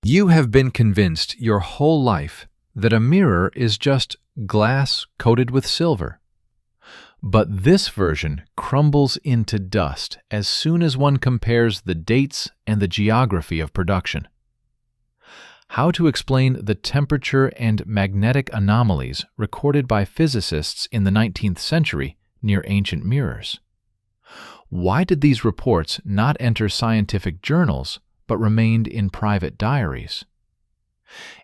You have been convinced your whole life that a mirror is just glass coated with silver. But this version crumbles into dust as soon as one compares the dates and the geography of production. How to explain the temperature and magnetic anomalies recorded by physicists in the 19th century near ancient mirrors? Why did these reports not enter scientific journals but remained in private diaries?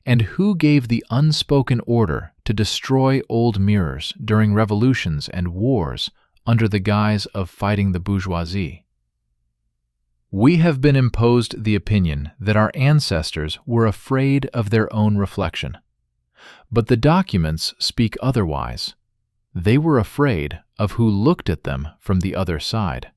And who gave the unspoken order to destroy old mirrors during revolutions and wars under the guise of fighting the bourgeoisie? We have been imposed the opinion that our ancestors were afraid of their own reflection. But the documents speak otherwise. They were afraid of who looked at them from the other side.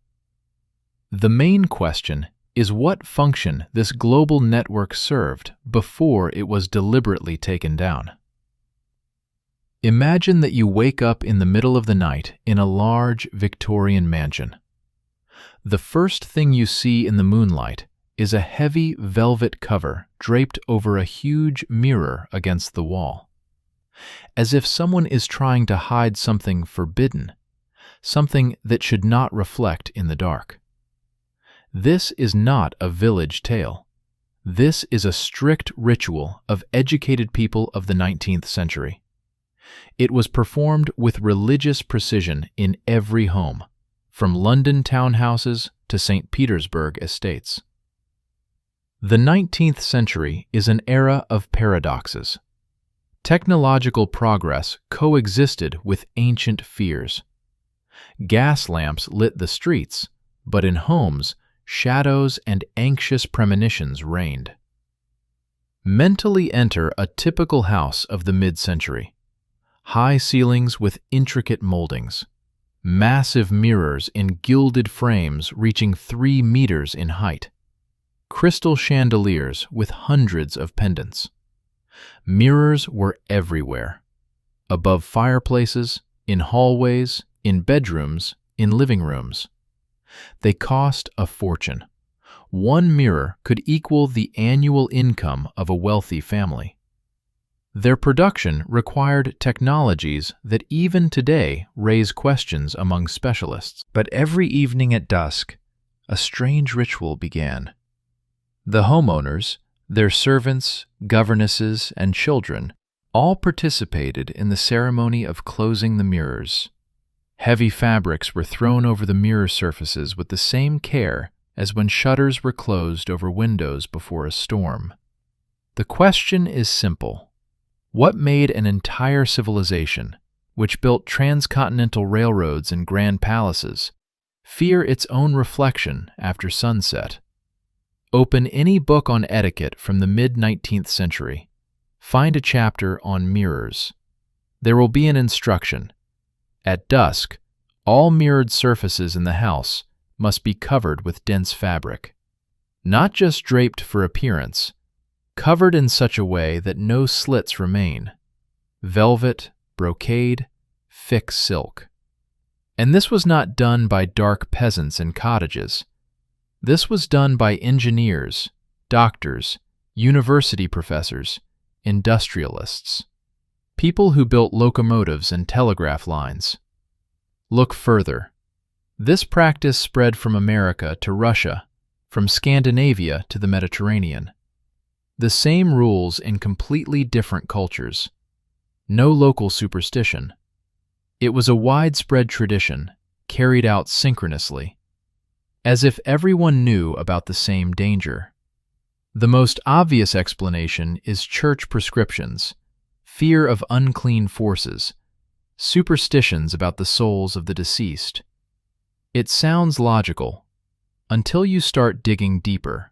The main question is what function this global network served before it was deliberately taken down. Imagine that you wake up in the middle of the night in a large Victorian mansion. The first thing you see in the moonlight is a heavy velvet cover draped over a huge mirror against the wall, as if someone is trying to hide something forbidden, something that should not reflect in the dark. This is not a village tale. This is a strict ritual of educated people of the 19th century. It was performed with religious precision in every home, from London townhouses to St. Petersburg estates. The 19th century is an era of paradoxes. Technological progress coexisted with ancient fears. Gas lamps lit the streets, but in homes, shadows and anxious premonitions reigned. Mentally enter a typical house of the mid-century. High ceilings with intricate moldings. Massive mirrors in gilded frames reaching 3 meters in height. Crystal chandeliers with hundreds of pendants. Mirrors were everywhere. Above fireplaces, in hallways, in bedrooms, in living rooms. They cost a fortune. One mirror could equal the annual income of a wealthy family. Their production required technologies that even today raise questions among specialists. But every evening at dusk, a strange ritual began. The homeowners, their servants, governesses, and children all participated in the ceremony of closing the mirrors. Heavy fabrics were thrown over the mirror surfaces with the same care as when shutters were closed over windows before a storm. The question is simple. What made an entire civilization, which built transcontinental railroads and grand palaces, fear its own reflection after sunset? Open any book on etiquette from the mid-19th century. Find a chapter on mirrors. There will be an instruction. At dusk, all mirrored surfaces in the house must be covered with dense fabric. Not just draped for appearance, covered in such a way that no slits remain. Velvet, brocade, thick silk. And this was not done by dark peasants in cottages. This was done by engineers, doctors, university professors, industrialists. People who built locomotives and telegraph lines. Look further. This practice spread from America to Russia, from Scandinavia to the Mediterranean. The same rules in completely different cultures. No local superstition. It was a widespread tradition, carried out synchronously, as if everyone knew about the same danger. The most obvious explanation is church prescriptions, fear of unclean forces, superstitions about the souls of the deceased. It sounds logical, until you start digging deeper.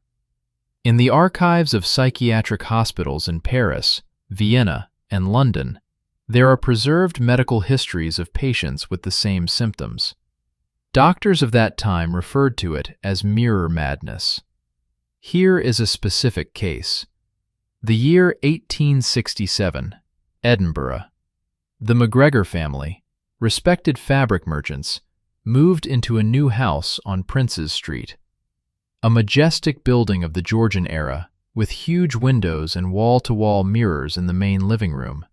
In the archives of psychiatric hospitals in Paris, Vienna, and London, there are preserved medical histories of patients with the same symptoms. Doctors of that time referred to it as mirror madness. Here is a specific case. The year 1867, Edinburgh. The McGregor family, respected fabric merchants, moved into a new house on Princes Street. A majestic building of the Georgian era with huge windows and wall-to-wall mirrors in the main living room.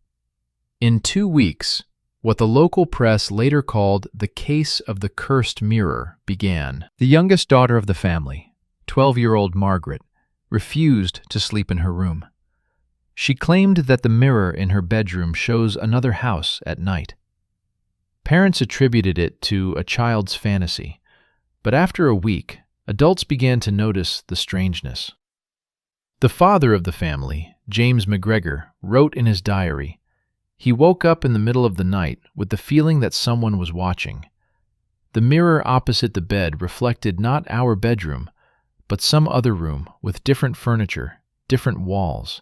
In 2 weeks, what the local press later called the case of the cursed mirror began. The youngest daughter of the family, 12-year-old Margaret, refused to sleep in her room. She claimed that the mirror in her bedroom shows another house at night. Parents attributed it to a child's fantasy, but after a week, adults began to notice the strangeness. The father of the family, James McGregor, wrote in his diary, "He woke up in the middle of the night with the feeling that someone was watching. The mirror opposite the bed reflected not our bedroom, but some other room with different furniture, different walls.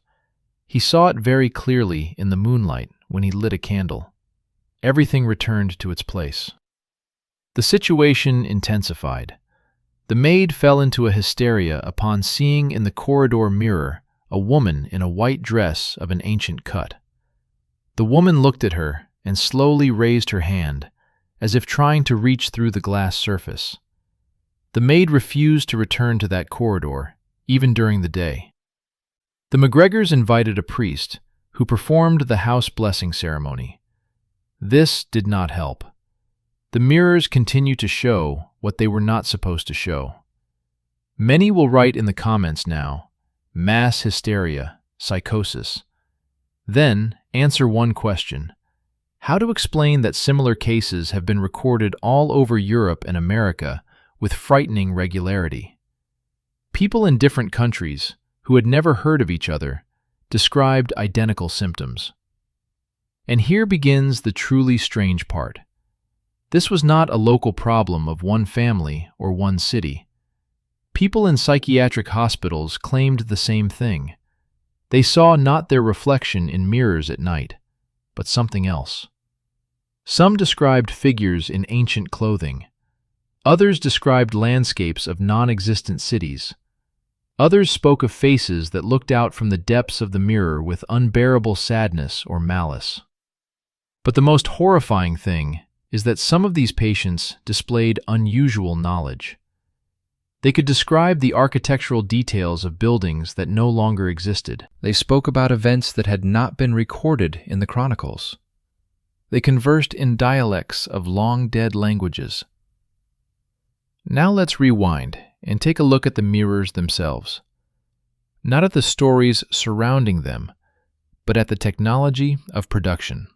He saw it very clearly in the moonlight when he lit a candle. Everything returned to its place." The situation intensified. The maid fell into a hysteria upon seeing in the corridor mirror a woman in a white dress of an ancient cut. The woman looked at her and slowly raised her hand, as if trying to reach through the glass surface. The maid refused to return to that corridor, even during the day. The McGregors invited a priest, who performed the house blessing ceremony. This did not help. The mirrors continued to show what they were not supposed to show. Many will write in the comments now, mass hysteria, psychosis. Then answer one question: how to explain that similar cases have been recorded all over Europe and America with frightening regularity? People in different countries, who had never heard of each other, described identical symptoms. And here begins the truly strange part. This was not a local problem of one family or one city. People in psychiatric hospitals claimed the same thing. They saw not their reflection in mirrors at night, but something else. Some described figures in ancient clothing. Others described landscapes of non-existent cities. Others spoke of faces that looked out from the depths of the mirror with unbearable sadness or malice. But the most horrifying thing is that some of these patients displayed unusual knowledge. They could describe the architectural details of buildings that no longer existed. They spoke about events that had not been recorded in the chronicles. They conversed in dialects of long-dead languages. Now let's rewind and take a look at the mirrors themselves. Not at the stories surrounding them, but at the technology of production.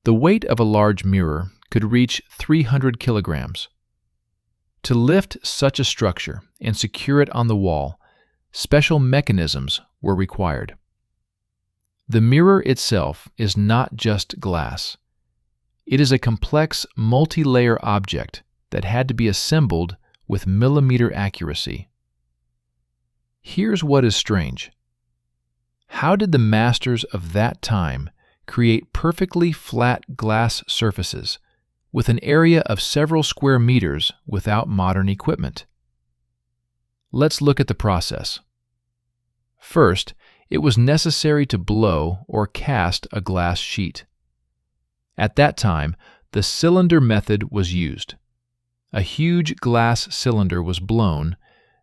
The weight of a large mirror could reach 300 kilograms. To lift such a structure and secure it on the wall, special mechanisms were required. The mirror itself is not just glass. It is a complex, multi-layer object that had to be assembled with millimeter accuracy. Here's what is strange. How did the masters of that time create perfectly flat glass surfaces with an area of several square meters without modern equipment? Let's look at the process. First, it was necessary to blow or cast a glass sheet. At that time, the cylinder method was used. A huge glass cylinder was blown,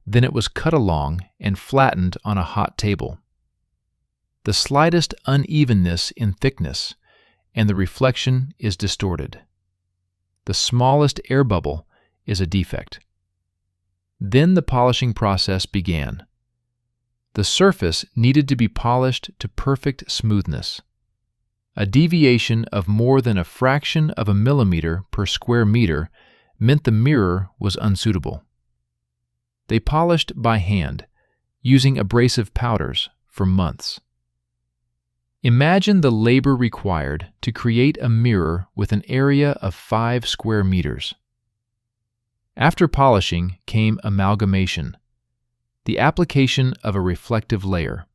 then it was cut along and flattened on a hot table. The slightest unevenness in thickness, and the reflection is distorted. The smallest air bubble is a defect. Then the polishing process began. The surface needed to be polished to perfect smoothness. A deviation of more than a fraction of a millimeter per square meter meant the mirror was unsuitable. They polished by hand, using abrasive powders for months. Imagine the labor required to create a mirror with an area of 5 square meters. After polishing came amalgamation, the application of a reflective layer.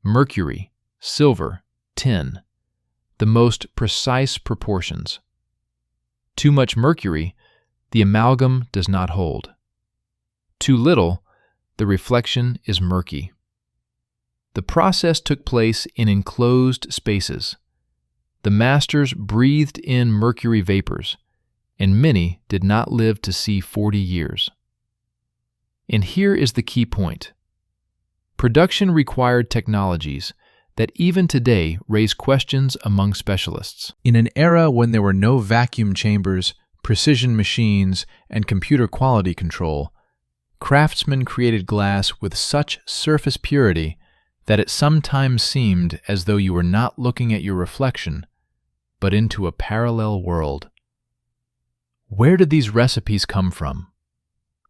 Mercury, silver, tin, the most precise proportions. Too much mercury, the amalgam does not hold. Too little, the reflection is murky. The process took place in enclosed spaces. The masters breathed in mercury vapors, and many did not live to see 40 years. And here is the key point. Production required technologies that even today raise questions among specialists. In an era when there were no vacuum chambers, precision machines, and computer quality control, craftsmen created glass with such surface purity that it sometimes seemed as though you were not looking at your reflection, but into a parallel world. Where did these recipes come from?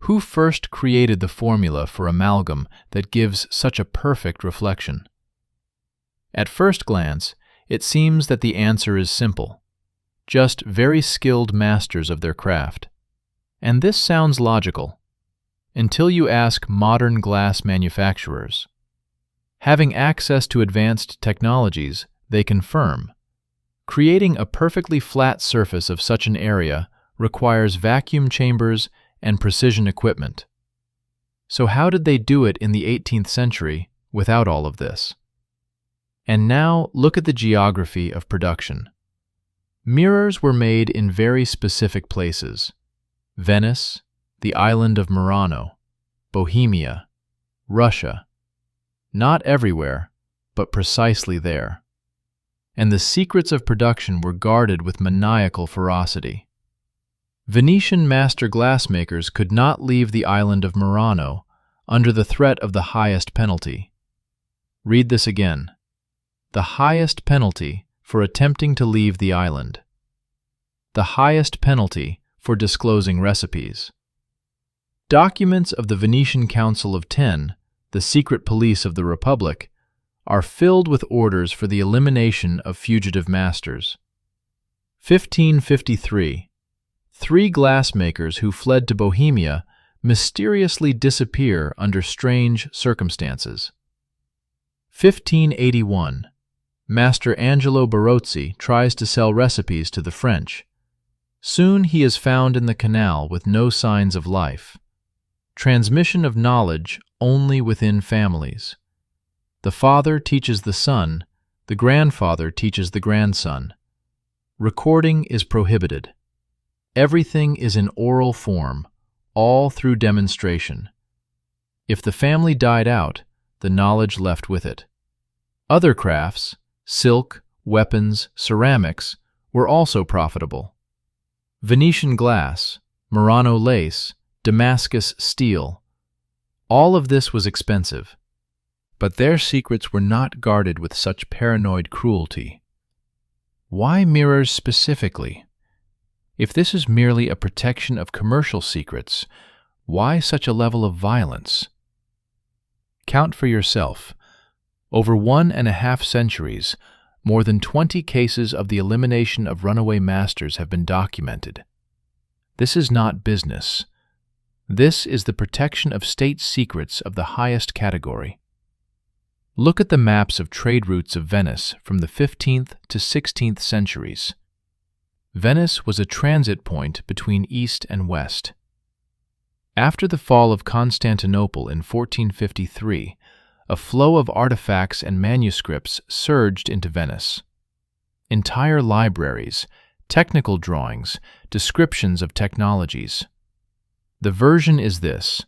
Who first created the formula for amalgam that gives such a perfect reflection? At first glance, it seems that the answer is simple: just very skilled masters of their craft. And this sounds logical, until you ask modern glass manufacturers. Having access to advanced technologies, they confirm. Creating a perfectly flat surface of such an area requires vacuum chambers and precision equipment. So how did they do it in the 18th century without all of this? And now look at the geography of production. Mirrors were made in very specific places: Venice, the island of Murano, Bohemia, Russia. Not everywhere, but precisely there. And the secrets of production were guarded with maniacal ferocity. Venetian master glassmakers could not leave the island of Murano under the threat of the highest penalty. Read this again. The highest penalty for attempting to leave the island. The highest penalty for disclosing recipes. Documents of the Venetian Council of Ten, the secret police of the Republic, are filled with orders for the elimination of fugitive masters. 1553. 3 glassmakers who fled to Bohemia mysteriously disappear under strange circumstances. 1581. Master Angelo Barozzi tries to sell recipes to the French. Soon he is found in the canal with no signs of life. Transmission of knowledge only within families. The father teaches the son, the grandfather teaches the grandson. Recording is prohibited. Everything is in oral form, all through demonstration. If the family died out, the knowledge left with it. Other crafts, silk, weapons, ceramics, were also profitable. Venetian glass, Murano lace, Damascus steel. All of this was expensive, but their secrets were not guarded with such paranoid cruelty. Why mirrors specifically? If this is merely a protection of commercial secrets, why such a level of violence? Count for yourself. Over 1.5 centuries, more than 20 cases of the elimination of runaway masters have been documented. This is not business. This is the protection of state secrets of the highest category. Look at the maps of trade routes of Venice from the 15th to 16th centuries. Venice was a transit point between East and West. After the fall of Constantinople in 1453, a flow of artifacts and manuscripts surged into Venice. Entire libraries, technical drawings, descriptions of technologies. The version is this: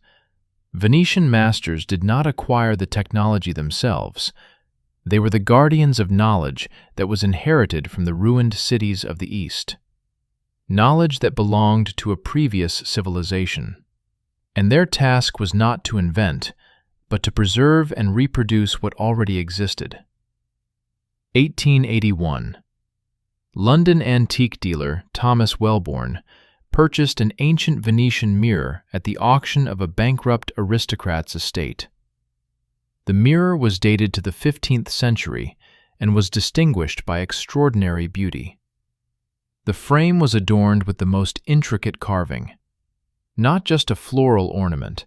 Venetian masters did not acquire the technology themselves. They were the guardians of knowledge that was inherited from the ruined cities of the East. Knowledge that belonged to a previous civilization. And their task was not to invent, but to preserve and reproduce what already existed. 1881. London antique dealer Thomas Welborn purchased an ancient Venetian mirror at the auction of a bankrupt aristocrat's estate. The mirror was dated to the 15th century and was distinguished by extraordinary beauty. The frame was adorned with the most intricate carving. Not just a floral ornament,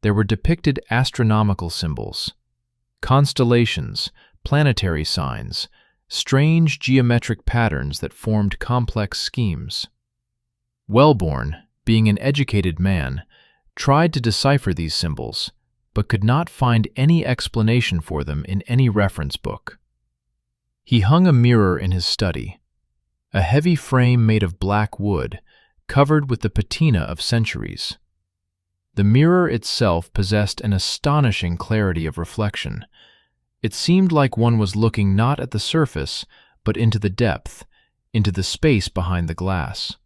there were depicted astronomical symbols, constellations, planetary signs, strange geometric patterns that formed complex schemes. Welborn, being an educated man, tried to decipher these symbols, but could not find any explanation for them in any reference book. He hung a mirror in his study, a heavy frame made of black wood, covered with the patina of centuries. The mirror itself possessed an astonishing clarity of reflection. It seemed like one was looking not at the surface, but into the depth, into the space behind the glass.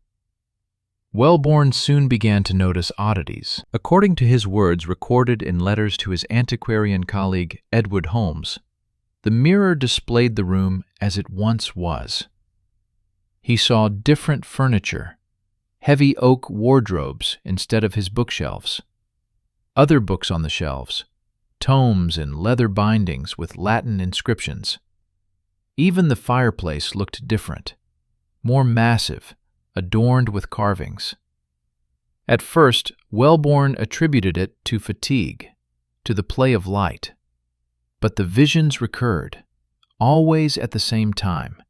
Wellborn soon began to notice oddities. According to his words recorded in letters to his antiquarian colleague Edward Holmes, the mirror displayed the room as it once was. He saw different furniture, heavy oak wardrobes instead of his bookshelves, other books on the shelves, tomes in leather bindings with Latin inscriptions. Even the fireplace looked different, more massive, adorned with carvings. At first, Wellborn attributed it to fatigue, to the play of light. But the visions recurred, always at the same time,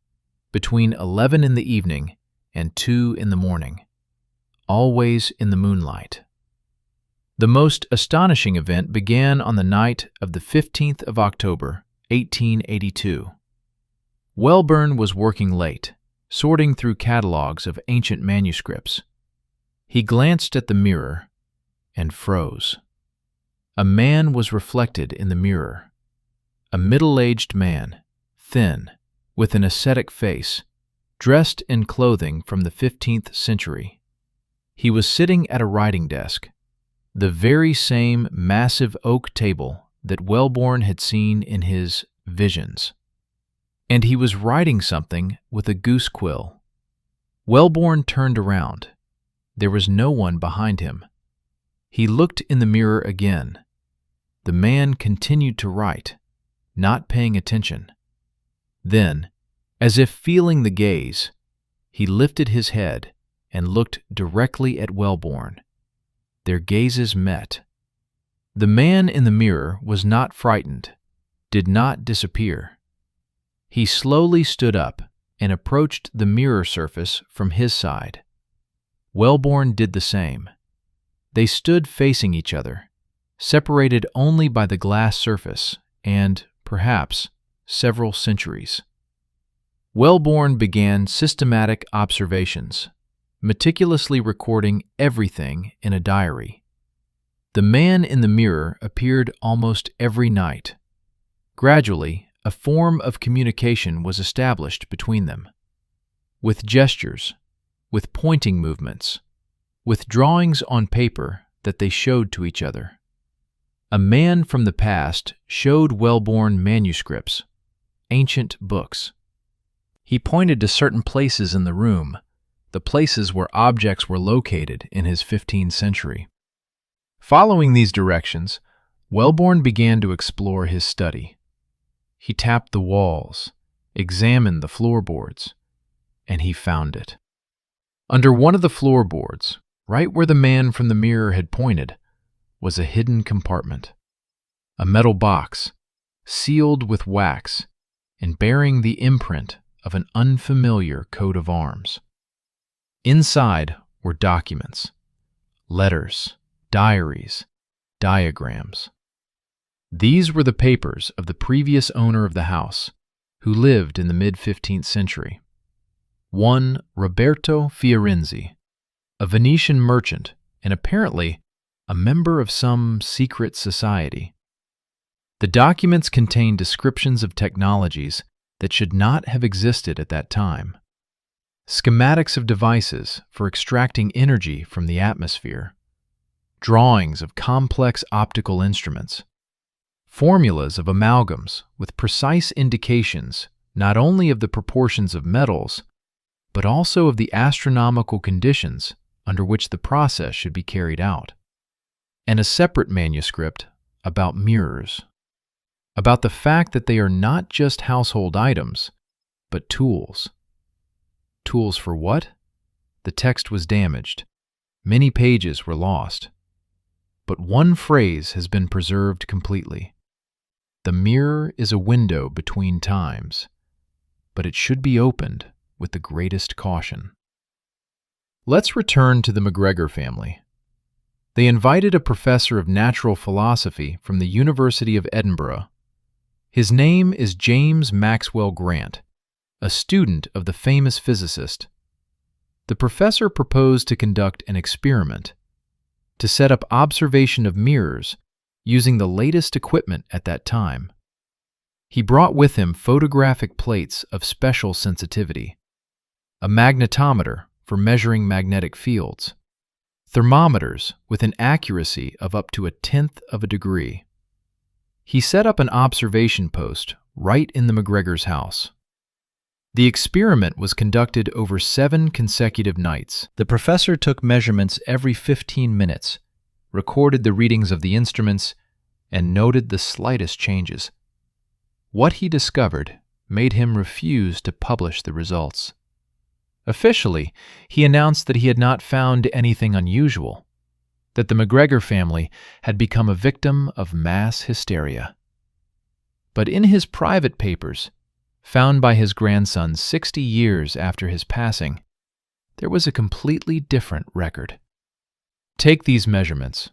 between 11 in the evening and 2 in the morning, always in the moonlight. The most astonishing event began on the night of the 15th of October, 1882. Wellborn was working late, sorting through catalogs of ancient manuscripts. He glanced at the mirror and froze. A man was reflected in the mirror. A middle-aged man, thin, with an ascetic face, dressed in clothing from the 15th century. He was sitting at a writing desk, the very same massive oak table that Wellborn had seen in his visions. And he was writing something with a goose quill. Wellborn turned around. There was no one behind him. He looked in the mirror again. The man continued to write, not paying attention. Then, as if feeling the gaze, he lifted his head and looked directly at Wellborn. Their gazes met. The man in the mirror was not frightened, did not disappear. He slowly stood up and approached the mirror surface from his side. Wellborn did the same. They stood facing each other, separated only by the glass surface and, perhaps, several centuries. Wellborn began systematic observations, meticulously recording everything in a diary. The man in the mirror appeared almost every night. Gradually, a form of communication was established between them. With gestures, with pointing movements, with drawings on paper that they showed to each other. A man from the past showed Wellborn manuscripts, ancient books. He pointed to certain places in the room, the places where objects were located in his 15th century. Following these directions, Wellborn began to explore his study. He tapped the walls, examined the floorboards, and he found it. Under one of the floorboards, right where the man from the mirror had pointed, was a hidden compartment. A metal box, sealed with wax and bearing the imprint of an unfamiliar coat of arms. Inside were documents, letters, diaries, diagrams. These were the papers of the previous owner of the house, who lived in the mid-15th century. One Roberto Fiorenzi, a Venetian merchant and apparently a member of some secret society. The documents contain descriptions of technologies that should not have existed at that time. Schematics of devices for extracting energy from the atmosphere, drawings of complex optical instruments, formulas of amalgams with precise indications not only of the proportions of metals, but also of the astronomical conditions under which the process should be carried out, and a separate manuscript about mirrors, about the fact that they are not just household items, but tools. Tools for what? The text was damaged. Many pages were lost. But one phrase has been preserved completely. The mirror is a window between times, but it should be opened with the greatest caution. Let's return to the McGregor family. They invited a professor of natural philosophy from the University of Edinburgh. His name is James Maxwell Grant, a student of the famous physicist. The professor proposed to conduct an experiment. to set up observation of mirrors using the latest equipment at that time. He brought with him photographic plates of special sensitivity, a magnetometer for measuring magnetic fields, thermometers with an accuracy of up to 1/10 of a degree. He set up an observation post right in the McGregor's house. The experiment was conducted over 7 consecutive nights. The professor took measurements every 15 minutes, recorded the readings of the instruments, and noted the slightest changes. What he discovered made him refuse to publish the results. Officially, he announced that he had not found anything unusual, that the McGregor family had become a victim of mass hysteria. But in his private papers, found by his grandson 60 years after his passing, there was a completely different record. Take these measurements.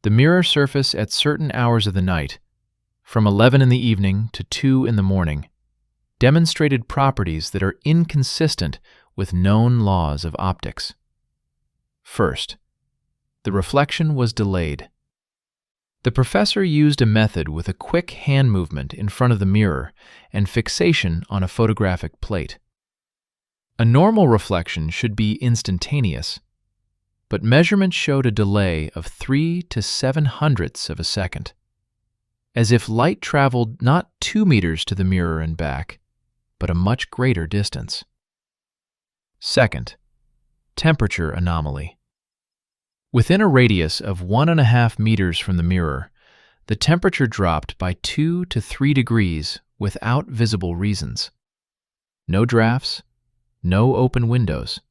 The mirror surface at certain hours of the night, from 11 in the evening to 2 in the morning, demonstrated properties that are inconsistent with known laws of optics. First, the reflection was delayed. The professor used a method with a quick hand movement in front of the mirror and fixation on a photographic plate. A normal reflection should be instantaneous, but measurements showed a delay of 3 to 7/100ths of a second, as if light traveled not 2 meters to the mirror and back, but a much greater distance. Second, temperature anomaly. Within a radius of 1.5 meters from the mirror, the temperature dropped by 2 to 3 degrees without visible reasons. No drafts, no open windows.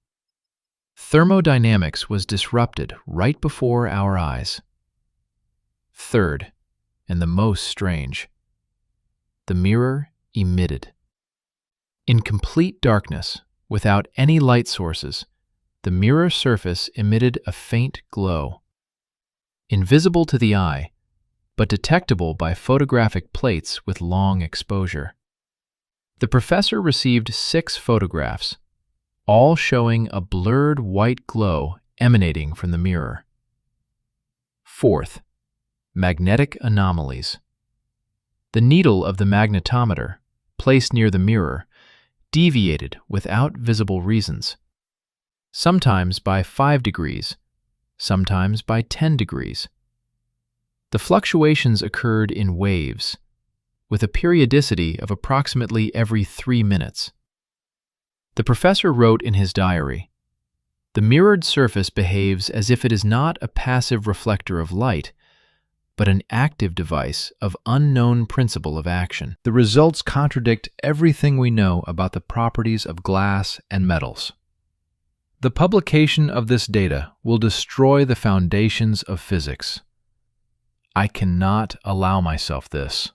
Thermodynamics was disrupted right before our eyes. Third, and the most strange, the mirror emitted. In complete darkness, without any light sources, the mirror surface emitted a faint glow, invisible to the eye, but detectable by photographic plates with long exposure. The professor received 6 photographs, all showing a blurred white glow emanating from the mirror. Fourth, magnetic anomalies. The needle of the magnetometer, placed near the mirror, deviated without visible reasons, sometimes by 5 degrees, sometimes by 10 degrees. The fluctuations occurred in waves, with a periodicity of approximately every 3 minutes. The professor wrote in his diary, "The mirrored surface behaves as if it is not a passive reflector of light, but an active device of unknown principle of action." The results contradict everything we know about the properties of glass and metals. The publication of this data will destroy the foundations of physics. I cannot allow myself this.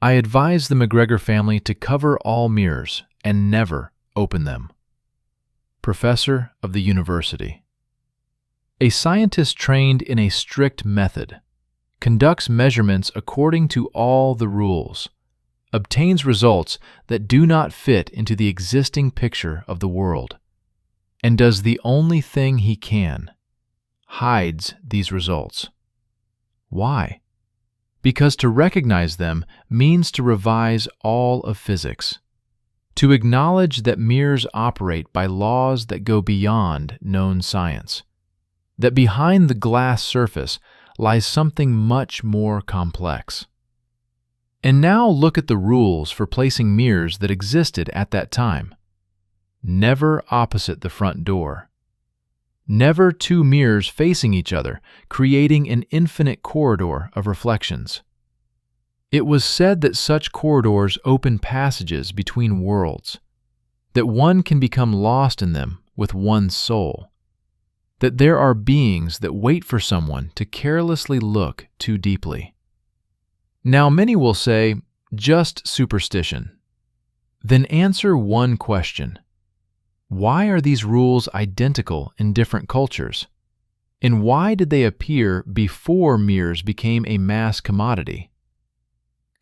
I advise the McGregor family to cover all mirrors and never open them. Professor of the University. A scientist trained in a strict method conducts measurements according to all the rules, obtains results that do not fit into the existing picture of the world, and does the only thing he can, hides these results. Why? Because to recognize them means to revise all of physics, to acknowledge that mirrors operate by laws that go beyond known science, that behind the glass surface lies something much more complex. And now look at the rules for placing mirrors that existed at that time. Never opposite the front door. Never 2 mirrors facing each other, creating an infinite corridor of reflections. It was said that such corridors open passages between worlds, that one can become lost in them with one's soul, that there are beings that wait for someone to carelessly look too deeply. Now many will say, just superstition. Then answer one question. Why are these rules identical in different cultures? And why did they appear before mirrors became a mass commodity?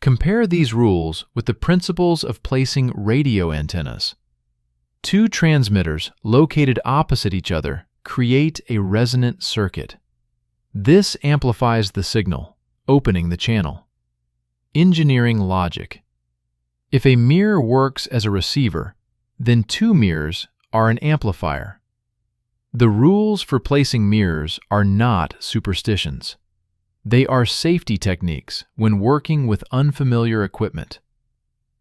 Compare these rules with the principles of placing radio antennas. 2 transmitters located opposite each other create a resonant circuit, This amplifies the signal, opening the channel. Engineering logic. If a mirror works as a receiver, then two mirrors are an amplifier. The rules for placing mirrors are not superstitions. They are safety techniques when working with unfamiliar equipment.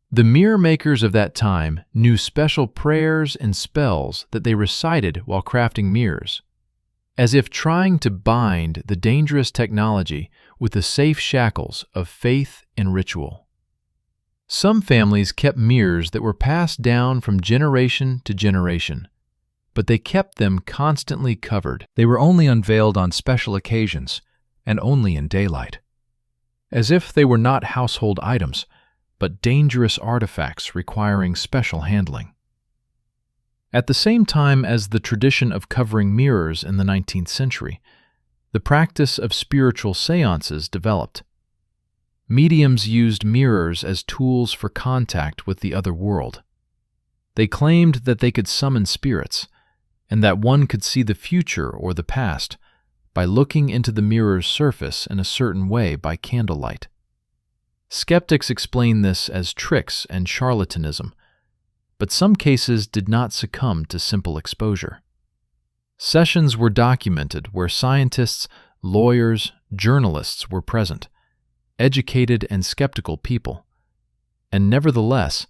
The mirror makers of that time knew special prayers and spells that they recited while crafting mirrors, as if trying to bind the dangerous technology with the safe shackles of faith and ritual. Some families kept mirrors that were passed down from generation to generation, but they kept them constantly covered. They were only unveiled on special occasions and only in daylight, as if they were not household items, but dangerous artifacts requiring special handling. At the same time as the tradition of covering mirrors in the 19th century, the practice of spiritual seances developed. Mediums used mirrors as tools for contact with the other world. They claimed that they could summon spirits, and that one could see the future or the past by looking into the mirror's surface in a certain way by candlelight. Skeptics explain this as tricks and charlatanism, but some cases did not succumb to simple exposure. Sessions were documented where scientists, lawyers, journalists were present, educated and skeptical people, and nevertheless,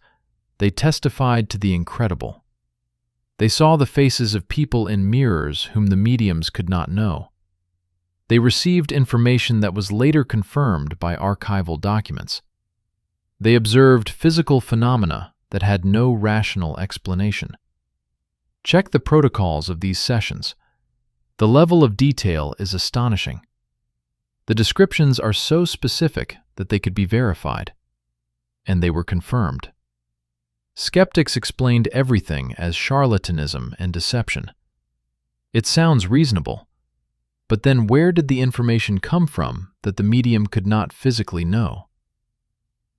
they testified to the incredible. They saw the faces of people in mirrors whom the mediums could not know. They received information that was later confirmed by archival documents. They observed physical phenomena that had no rational explanation. Check the protocols of these sessions. The level of detail is astonishing. The descriptions are so specific that they could be verified, and they were confirmed. Skeptics explained everything as charlatanism and deception. It sounds reasonable, but then where did the information come from that the medium could not physically know?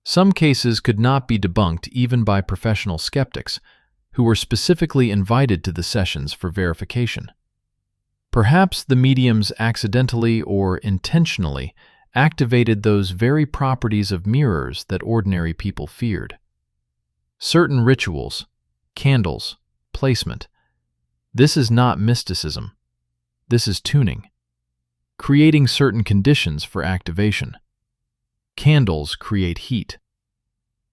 Some cases could not be debunked even by professional skeptics, who were specifically invited to the sessions for verification. Perhaps the mediums accidentally or intentionally activated those very properties of mirrors that ordinary people feared. Certain rituals, candles, placement. This is not mysticism. This is tuning. Creating certain conditions for activation. Candles create heat.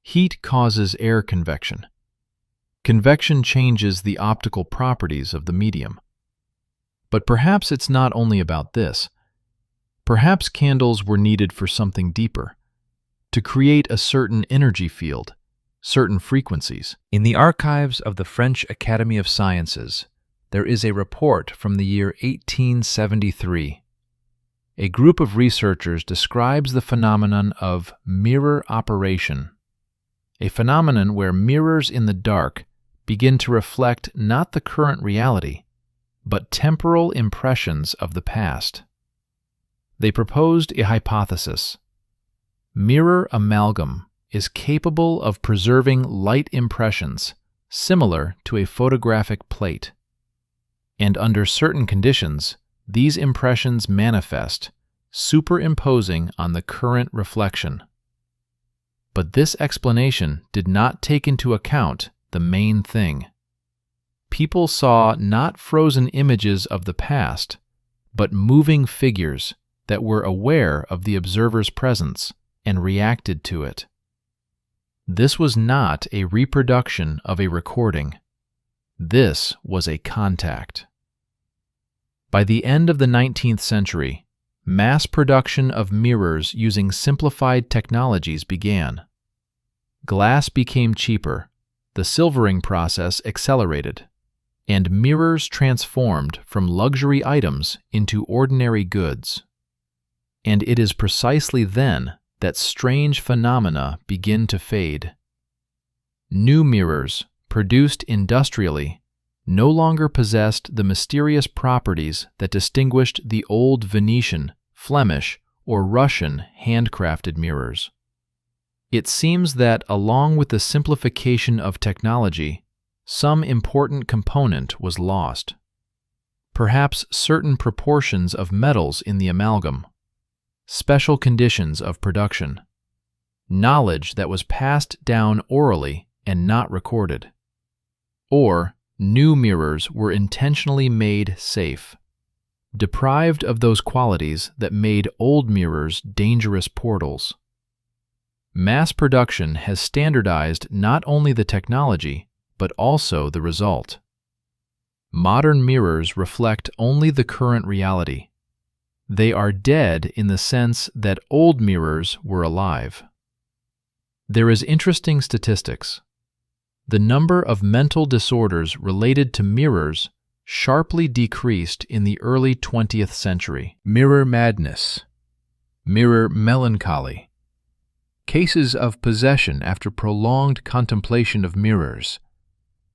Heat causes air convection. Convection changes the optical properties of the medium. But perhaps it's not only about this. Perhaps candles were needed for something deeper, to create a certain energy field, certain frequencies. In the archives of the French Academy of Sciences, there is a report from the year 1873. A group of researchers describes the phenomenon of mirror operation, a phenomenon where mirrors in the dark begin to reflect not the current reality, but temporal impressions of the past. They proposed a hypothesis. Mirror amalgam is capable of preserving light impressions similar to a photographic plate, and under certain conditions, these impressions manifest, superimposing on the current reflection. But this explanation did not take into account the main thing. People saw not frozen images of the past, but moving figures that were aware of the observer's presence and reacted to it. This was not a reproduction of a recording. This was a contact. By the end of the 19th century, mass production of mirrors using simplified technologies began. Glass became cheaper, the silvering process accelerated, and mirrors transformed from luxury items into ordinary goods. And it is precisely then that strange phenomena begin to fade. New mirrors, produced industrially, no longer possessed the mysterious properties that distinguished the old Venetian, Flemish, or Russian handcrafted mirrors. It seems that, along with the simplification of technology, some important component was lost. Perhaps certain proportions of metals in the amalgam, special conditions of production, knowledge that was passed down orally and not recorded. Or new mirrors were intentionally made safe, deprived of those qualities that made old mirrors dangerous portals. Mass production has standardized not only the technology, but also the result. Modern mirrors reflect only the current reality. They are dead in the sense that old mirrors were alive. There is interesting statistics. The number of mental disorders related to mirrors sharply decreased in the early 20th century. Mirror madness, mirror melancholy, cases of possession after prolonged contemplation of mirrors.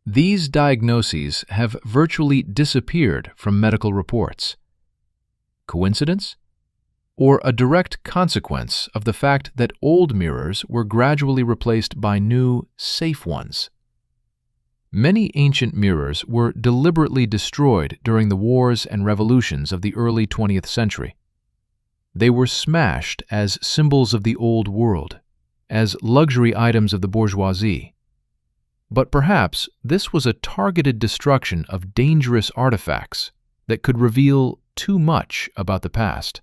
These diagnoses have virtually disappeared from medical reports. Coincidence? Or a direct consequence of the fact that old mirrors were gradually replaced by new, safe ones? Many ancient mirrors were deliberately destroyed during the wars and revolutions of the early 20th century. They were smashed as symbols of the old world, as luxury items of the bourgeoisie. But perhaps this was a targeted destruction of dangerous artifacts that could reveal too much about the past.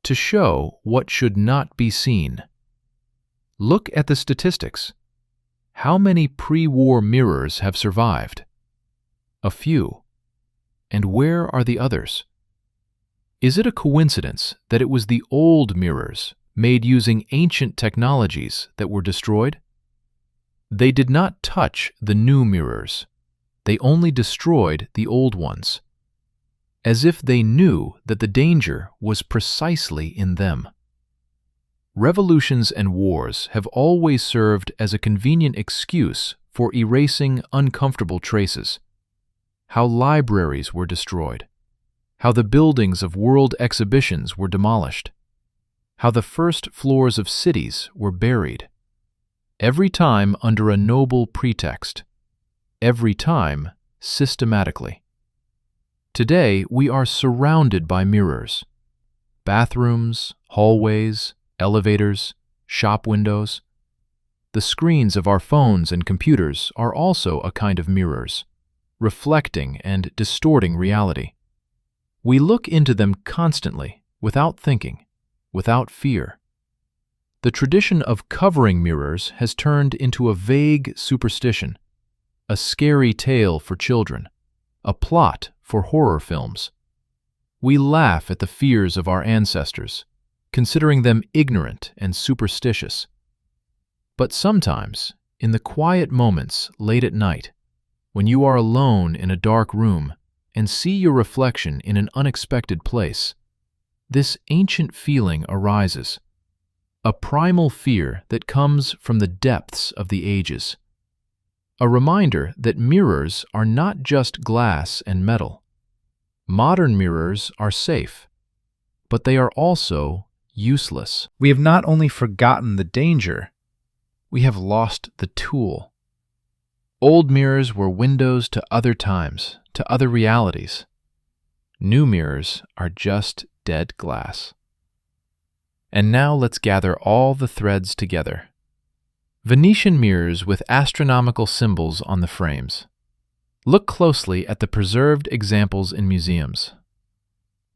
To show what should not be seen, look at the statistics. How many pre-war mirrors have survived? A few. And where are the others? Is it a coincidence that it was the old mirrors, made using ancient technologies, that were destroyed? They did not touch the new mirrors. They only destroyed the old ones, as if they knew that the danger was precisely in them. Revolutions and wars have always served as a convenient excuse for erasing uncomfortable traces. How libraries were destroyed, how the buildings of world exhibitions were demolished, how the first floors of cities were buried. Every time under a noble pretext, every time systematically. Today we are surrounded by mirrors. Bathrooms, hallways, elevators, shop windows. The screens of our phones and computers are also a kind of mirrors, reflecting and distorting reality. We look into them constantly, without thinking, without fear. The tradition of covering mirrors has turned into a vague superstition, a scary tale for children, a plot for horror films. We laugh at the fears of our ancestors, considering them ignorant and superstitious. But sometimes, in the quiet moments late at night, when you are alone in a dark room and see your reflection in an unexpected place, this ancient feeling arises, a primal fear that comes from the depths of the ages, a reminder that mirrors are not just glass and metal. Modern mirrors are safe, but they are also useless. We have not only forgotten the danger, we have lost the tool. Old mirrors were windows to other times, to other realities. New mirrors are just dead glass. And now let's gather all the threads together. Venetian mirrors with astronomical symbols on the frames. Look closely at the preserved examples in museums.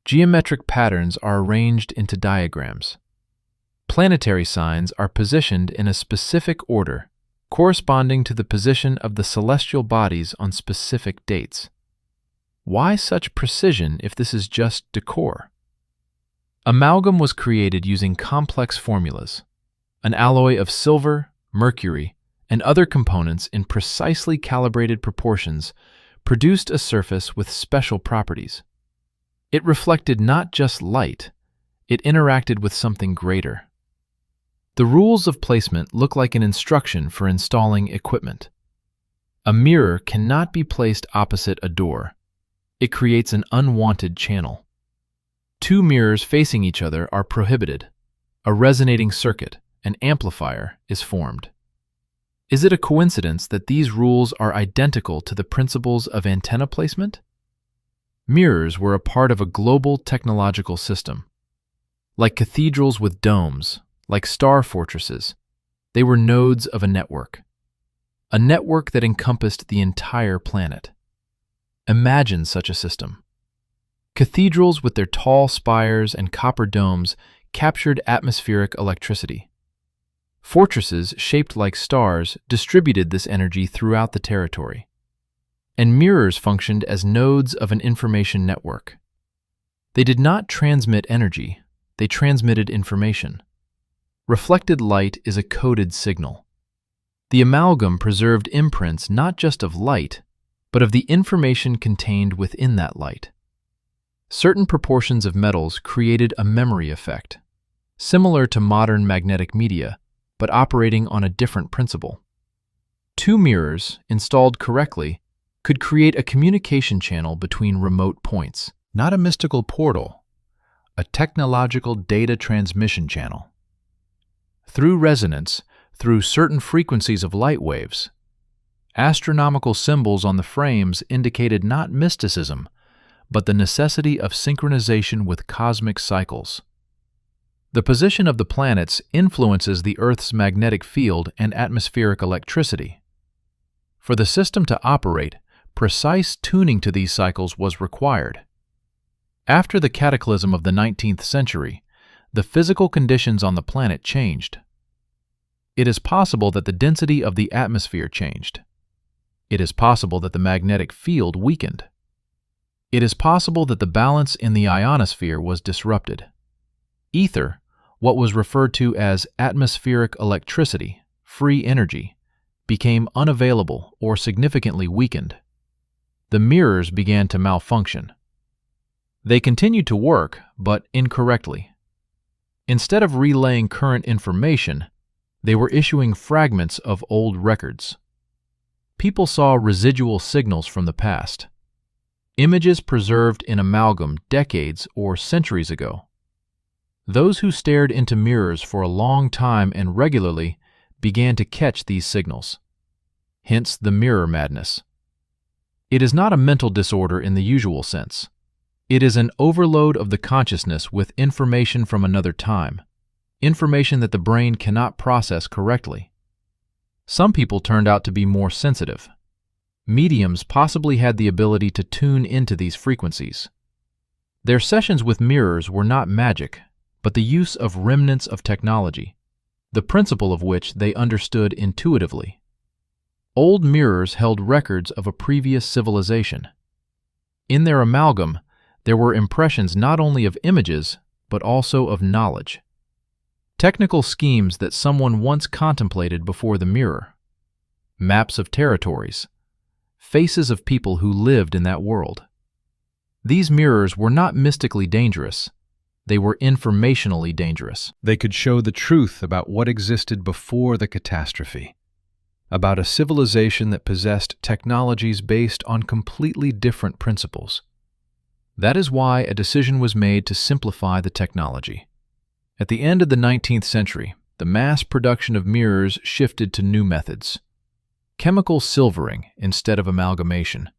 Geometric patterns are arranged into diagrams. Planetary signs are positioned in a specific order, corresponding to the position of the celestial bodies on specific dates. Why such precision if this is just decor? Amalgam was created using complex formulas, an alloy of silver, mercury, and other components in precisely calibrated proportions produced a surface with special properties. It reflected not just light, it interacted with something greater. The rules of placement look like an instruction for installing equipment. A mirror cannot be placed opposite a door. It creates an unwanted channel. Two mirrors facing each other are prohibited. A resonating circuit, an amplifier, is formed. Is it a coincidence that these rules are identical to the principles of antenna placement? Mirrors were a part of a global technological system. Like cathedrals with domes, like star fortresses, they were nodes of a network that encompassed the entire planet. Imagine such a system. Cathedrals with their tall spires and copper domes captured atmospheric electricity. Fortresses shaped like stars distributed this energy throughout the territory. And mirrors functioned as nodes of an information network. They did not transmit energy, they transmitted information. Reflected light is a coded signal. The amalgam preserved imprints not just of light, but of the information contained within that light. Certain proportions of metals created a memory effect, similar to modern magnetic media, but operating on a different principle. Two mirrors, installed correctly, could create a communication channel between remote points. Not a mystical portal, a technological data transmission channel. Through resonance, through certain frequencies of light waves, astronomical symbols on the frames indicated not mysticism, but the necessity of synchronization with cosmic cycles. The position of the planets influences the Earth's magnetic field and atmospheric electricity. For the system to operate, precise tuning to these cycles was required. After the cataclysm of the 19th century, the physical conditions on the planet changed. It is possible that the density of the atmosphere changed. It is possible that the magnetic field weakened. It is possible that the balance in the ionosphere was disrupted. Ether, what was referred to as atmospheric electricity, free energy, became unavailable or significantly weakened. The mirrors began to malfunction. They continued to work, but incorrectly. Instead of relaying current information, they were issuing fragments of old records. People saw residual signals from the past, images preserved in amalgam decades or centuries ago. Those who stared into mirrors for a long time and regularly began to catch these signals. Hence the mirror madness. It is not a mental disorder in the usual sense. It is an overload of the consciousness with information from another time, information that the brain cannot process correctly. Some people turned out to be more sensitive. Mediums possibly had the ability to tune into these frequencies. Their sessions with mirrors were not magic, but the use of remnants of technology, the principle of which they understood intuitively. Old mirrors held records of a previous civilization. In their amalgam, there were impressions not only of images, but also of knowledge. Technical schemes that someone once contemplated before the mirror. Maps of territories. Faces of people who lived in that world. These mirrors were not mystically dangerous. They were informationally dangerous. They could show the truth about what existed before the catastrophe, about a civilization that possessed technologies based on completely different principles. That is why a decision was made to simplify the technology. At the end of the 19th century, the mass production of mirrors shifted to new methods. Chemical silvering instead of amalgamation,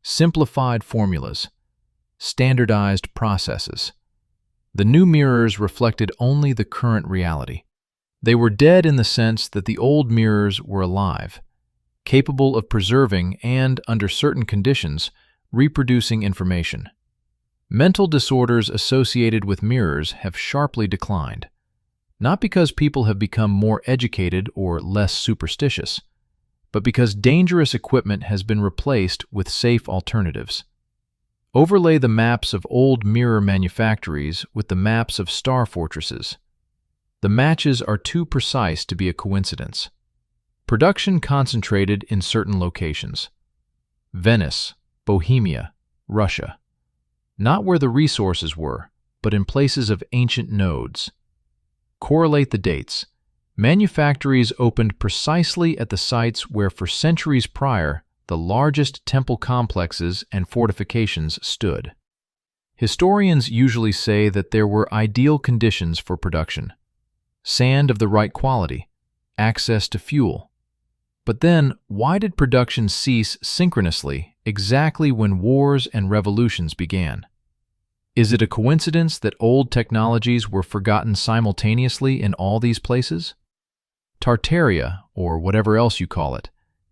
simplified formulas, standardized processes. The new mirrors reflected only the current reality. They were dead in the sense that the old mirrors were alive, capable of preserving and, under certain conditions, reproducing information. Mental disorders associated with mirrors have sharply declined, not because people have become more educated or less superstitious, but because dangerous equipment has been replaced with safe alternatives. Overlay the maps of old mirror manufactories with the maps of star fortresses. The matches are too precise to be a coincidence. Production concentrated in certain locations. Venice, Bohemia, Russia. Not where the resources were, but in places of ancient nodes. Correlate the dates. Manufactories opened precisely at the sites where for centuries prior the largest temple complexes and fortifications stood. Historians usually say that there were ideal conditions for production. Sand of the right quality, access to fuel. But then, why did production cease synchronously exactly when wars and revolutions began? Is it a coincidence that old technologies were forgotten simultaneously in all these places? Tartaria, or whatever else you call it,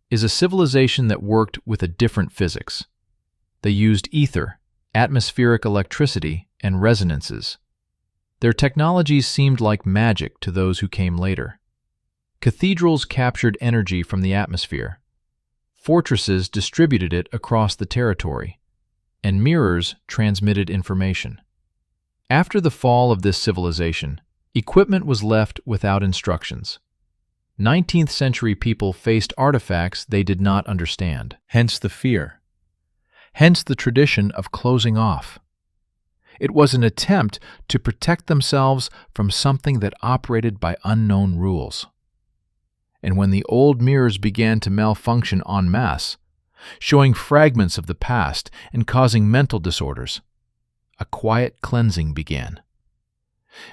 is a civilization that worked with a different physics. They used ether, atmospheric electricity, and resonances. Their technologies seemed like magic to those who came later. Cathedrals captured energy from the atmosphere. Fortresses distributed it across the territory, and mirrors transmitted information. After the fall of this civilization, equipment was left without instructions. 19th century people faced artifacts they did not understand, hence the fear. Hence the tradition of closing off. It was an attempt to protect themselves from something that operated by unknown rules. And when the old mirrors began to malfunction en masse, showing fragments of the past and causing mental disorders, a quiet cleansing began.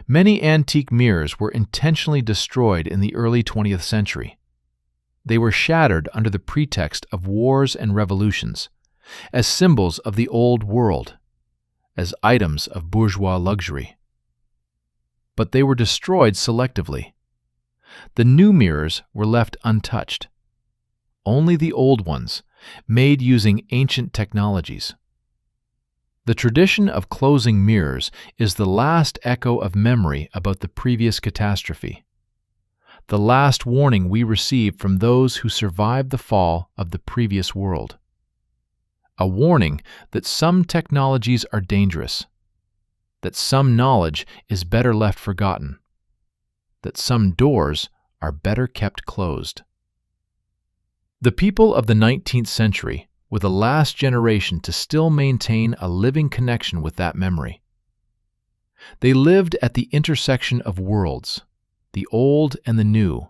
Many antique mirrors were intentionally destroyed in the early 20th century. They were shattered under the pretext of wars and revolutions, as symbols of the old world, as items of bourgeois luxury. But they were destroyed selectively. The new mirrors were left untouched. Only the old ones, made using ancient technologies. The tradition of closing mirrors is the last echo of memory about the previous catastrophe, the last warning we receive from those who survived the fall of the previous world. A warning that some technologies are dangerous, that some knowledge is better left forgotten, that some doors are better kept closed. The people of the 19th century were the last generation to still maintain a living connection with that memory. They lived at the intersection of worlds, the old and the new,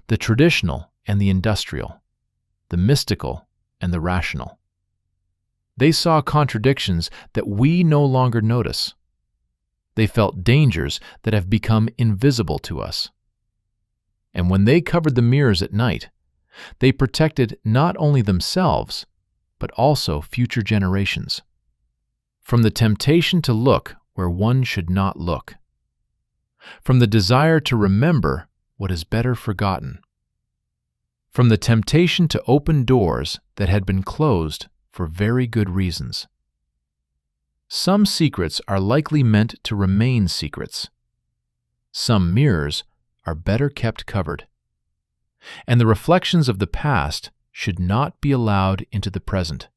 the traditional and the industrial, the mystical and the rational. They saw contradictions that we no longer notice. They felt dangers that have become invisible to us. And when they covered the mirrors at night, they protected not only themselves, but also future generations, from the temptation to look where one should not look, from the desire to remember what is better forgotten, from the temptation to open doors that had been closed for very good reasons. Some secrets are likely meant to remain secrets. Some mirrors are better kept covered. And the reflections of the past should not be allowed into the present,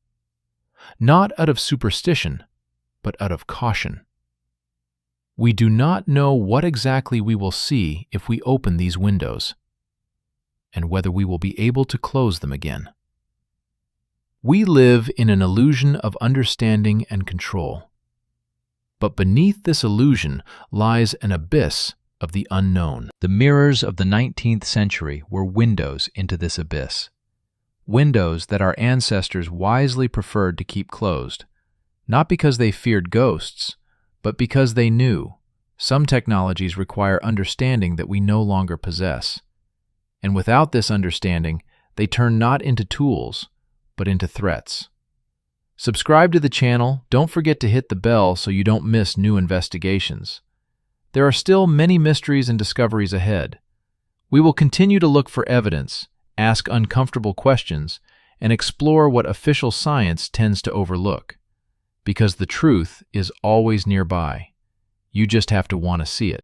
not out of superstition, but out of caution. We do not know what exactly we will see if we open these windows, and whether we will be able to close them again. We live in an illusion of understanding and control, but beneath this illusion lies an abyss of the unknown. The mirrors of the 19th century were windows into this abyss, windows that our ancestors wisely preferred to keep closed, not because they feared ghosts, but because they knew some technologies require understanding that we no longer possess. And without this understanding, they turn not into tools, but into threats. Subscribe to the channel. Don't forget to hit the bell so you don't miss new investigations. There are still many mysteries and discoveries ahead. We will continue to look for evidence, ask uncomfortable questions, and explore what official science tends to overlook. Because the truth is always nearby. You just have to want to see it.